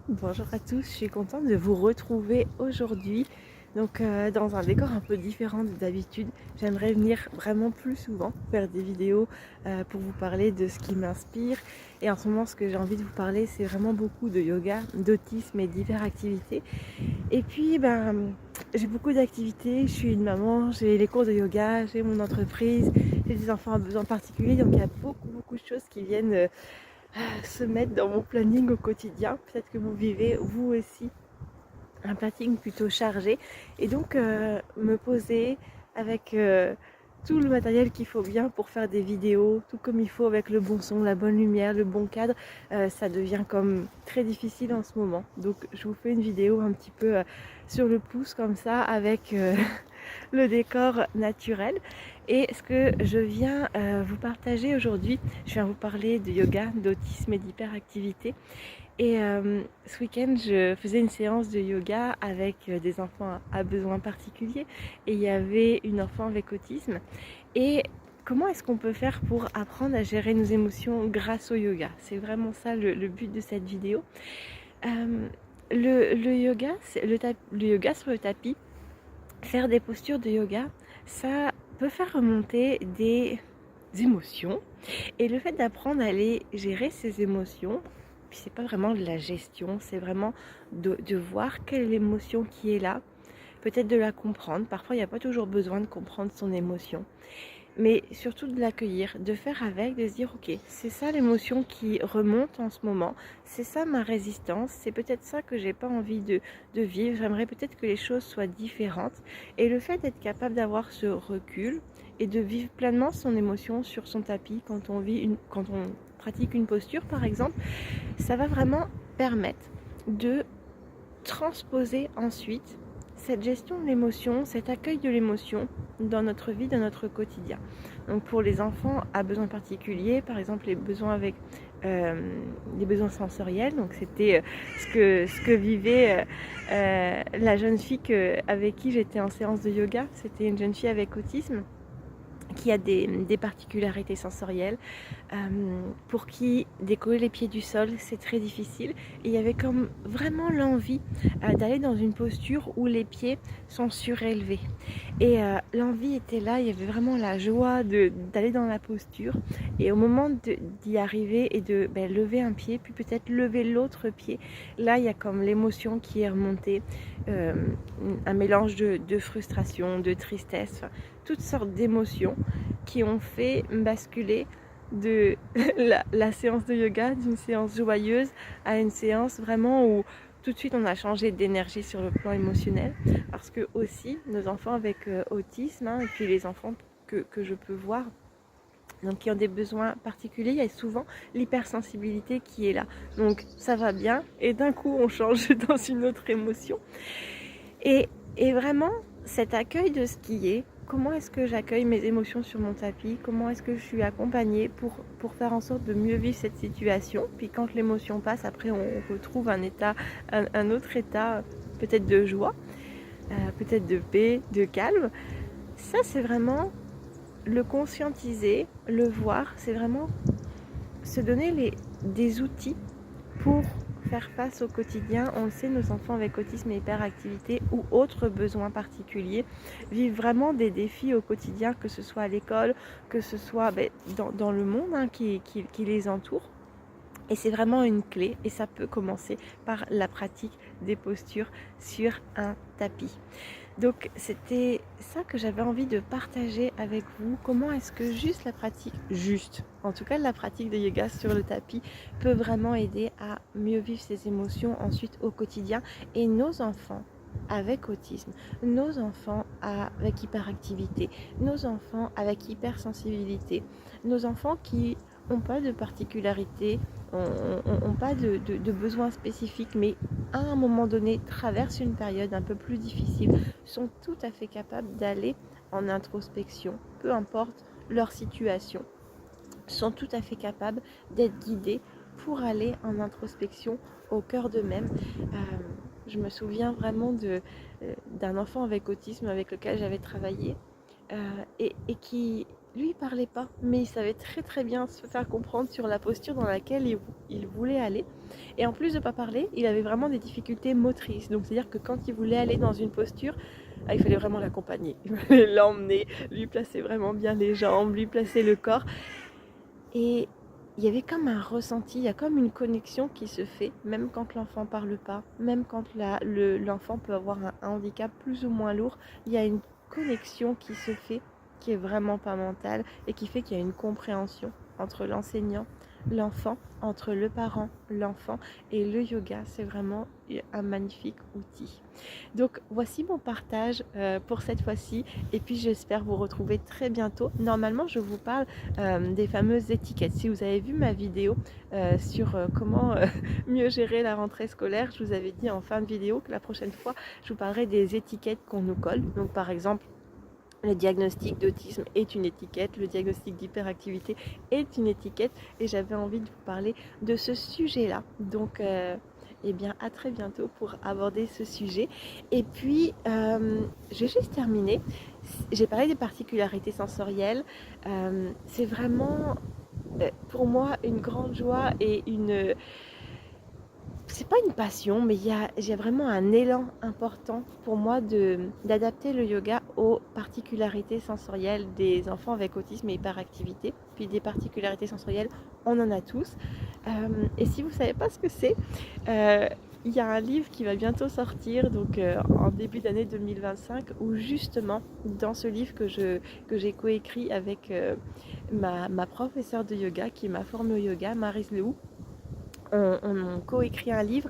Bonjour à tous, je suis contente de vous retrouver aujourd'hui. Dans un décor un peu différent de d'habitude, j'aimerais venir vraiment plus souvent faire des vidéos pour vous parler de ce qui m'inspire. Et en ce moment, ce que j'ai envie de vous parler, c'est vraiment beaucoup de yoga, d'autisme et d'hyperactivité. Et puis, j'ai beaucoup d'activités, je suis une maman, j'ai les cours de yoga, j'ai mon entreprise, j'ai des enfants à besoins particuliers, donc il y a beaucoup de choses qui viennent se mettre dans mon planning au quotidien. Peut-être que vous vivez vous aussi un planning plutôt chargé et donc me poser avec tout le matériel qu'il faut bien pour faire des vidéos, tout comme il faut avec le bon son, la bonne lumière, le bon cadre, ça devient comme très difficile en ce moment. Donc je vous fais une vidéo un petit peu sur le pouce comme ça avec le décor naturel. Et ce que je viens vous partager aujourd'hui, je viens vous parler de yoga, d'autisme et d'hyperactivité. Et ce week-end, je faisais une séance de yoga avec des enfants à besoins particuliers et il y avait une enfant avec autisme. Et comment est-ce qu'on peut faire pour apprendre à gérer nos émotions grâce au yoga? C'est vraiment ça le but de cette vidéo. Le yoga, le yoga sur le tapis, faire des postures de yoga, ça peut faire remonter des émotions. Et le fait d'apprendre à les gérer ces émotions, puis c'est pas vraiment de la gestion, c'est vraiment de voir quelle est l'émotion qui est là, peut-être de la comprendre. Parfois, il n'y a pas toujours besoin de comprendre son émotion, mais surtout de l'accueillir, de faire avec, de se dire ok, c'est ça l'émotion qui remonte en ce moment, c'est ça ma résistance, c'est peut-être ça que j'ai pas envie de vivre, j'aimerais peut-être que les choses soient différentes. Et le fait d'être capable d'avoir ce recul et de vivre pleinement son émotion sur son tapis quand on pratique une posture par exemple, ça va vraiment permettre de transposer ensuite cette gestion de l'émotion, cet accueil de l'émotion dans notre vie, dans notre quotidien. Donc pour les enfants à besoins particuliers, par exemple les besoins avec les besoins sensoriels, donc c'était ce que vivait la jeune fille avec qui j'étais en séance de yoga. C'était une jeune fille avec autisme qui a des particularités sensorielles, pour qui décoller les pieds du sol c'est très difficile, et il y avait comme vraiment l'envie d'aller dans une posture où les pieds sont surélevés, et l'envie était là, il y avait vraiment la joie d'aller dans la posture, et au moment d'y arriver et de lever un pied puis peut-être lever l'autre pied, là il y a comme l'émotion qui est remontée, euh, un mélange de frustration, de tristesse, toutes sortes d'émotions qui ont fait basculer de la séance de yoga d'une séance joyeuse à une séance vraiment où tout de suite on a changé d'énergie sur le plan émotionnel, parce que aussi nos enfants avec autisme, et puis les enfants que je peux voir, donc qui ont des besoins particuliers, il y a souvent l'hypersensibilité qui est là, donc ça va bien et d'un coup on change dans une autre émotion. Et vraiment, cet accueil de ce qui est, comment est-ce que j'accueille mes émotions sur mon tapis, comment est-ce que je suis accompagnée pour faire en sorte de mieux vivre cette situation. Puis quand l'émotion passe, après on retrouve un autre état, peut-être de joie, peut-être de paix, de calme. Ça c'est vraiment le conscientiser, le voir, c'est vraiment se donner des outils pour faire face au quotidien. On le sait, nos enfants avec autisme et hyperactivité ou autres besoins particuliers vivent vraiment des défis au quotidien, que ce soit à l'école, que ce soit dans le monde qui les entoure. Et c'est vraiment une clé, et ça peut commencer par la pratique des postures sur un tapis. Donc c'était ça que j'avais envie de partager avec vous. Comment est-ce que en tout cas la pratique de yoga sur le tapis peut vraiment aider à mieux vivre ses émotions ensuite au quotidien. Et nos enfants avec autisme, nos enfants avec hyperactivité, nos enfants avec hypersensibilité, nos enfants qui n'ont pas de particularité, n'ont pas de besoins spécifiques, mais à un moment donné traversent une période un peu plus difficile, sont tout à fait capables d'aller en introspection, peu importe leur situation, sont tout à fait capables d'être guidés pour aller en introspection au cœur d'eux-mêmes. Je me souviens vraiment d'un enfant avec autisme avec lequel j'avais travaillé, et qui lui parlait pas, mais il savait très très bien se faire comprendre sur la posture dans laquelle il voulait aller. Et en plus de pas parler, il avait vraiment des difficultés motrices. Donc c'est-à-dire que quand il voulait aller dans une posture, il fallait vraiment l'accompagner. Il fallait l'emmener, lui placer vraiment bien les jambes, lui placer le corps. Et il y avait comme un ressenti, il y a comme une connexion qui se fait, même quand l'enfant parle pas, même quand l'enfant peut avoir un handicap plus ou moins lourd, il y a une connexion qui se fait, qui est vraiment pas mentale et qui fait qu'il y a une compréhension entre l'enseignant, l'enfant, entre le parent, l'enfant, et le yoga, c'est vraiment un magnifique outil. Donc voici mon partage pour cette fois-ci, et puis j'espère vous retrouver très bientôt. Normalement je vous parle des fameuses étiquettes. Si vous avez vu ma vidéo sur comment mieux gérer la rentrée scolaire, je vous avais dit en fin de vidéo que la prochaine fois je vous parlerai des étiquettes qu'on nous colle. Donc par exemple, le diagnostic d'autisme est une étiquette, le diagnostic d'hyperactivité est une étiquette, et j'avais envie de vous parler de ce sujet-là. Donc eh bien à très bientôt pour aborder ce sujet. Et puis je vais juste terminer. J'ai parlé des particularités sensorielles. C'est vraiment pour moi une grande joie et une... C'est pas une passion, mais j'ai vraiment un élan important pour moi d'adapter le yoga aux particularités sensorielles des enfants avec autisme et hyperactivité. Puis des particularités sensorielles, on en a tous. Et si vous ne savez pas ce que c'est, il y a un livre qui va bientôt sortir, donc en début d'année 2025, où justement, dans ce livre que j'ai coécrit avec ma professeure de yoga qui m'a formée au yoga, Maryse Lehou, on coécrit un livre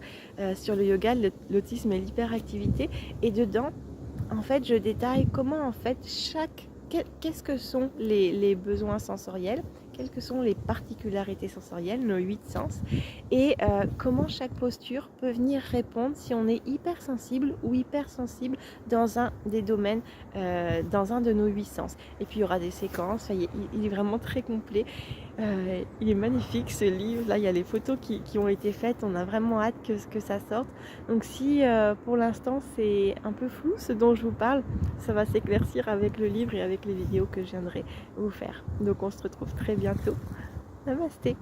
sur le yoga, l'autisme et l'hyperactivité, et dedans en fait je détaille comment en fait qu'est-ce que sont les besoins sensoriels, quelles que sont les particularités sensorielles, nos 8 sens, et comment chaque posture peut venir répondre si on est hypersensible ou hypersensible dans un des domaines, dans un de nos 8 sens. Et puis il y aura des séquences, il est vraiment très complet. Il est magnifique ce livre, là il y a les photos qui ont été faites, on a vraiment hâte que ça sorte. Donc si pour l'instant c'est un peu flou ce dont je vous parle, ça va s'éclaircir avec le livre et avec les vidéos que je viendrai vous faire. Donc on se retrouve très bientôt. Namasté.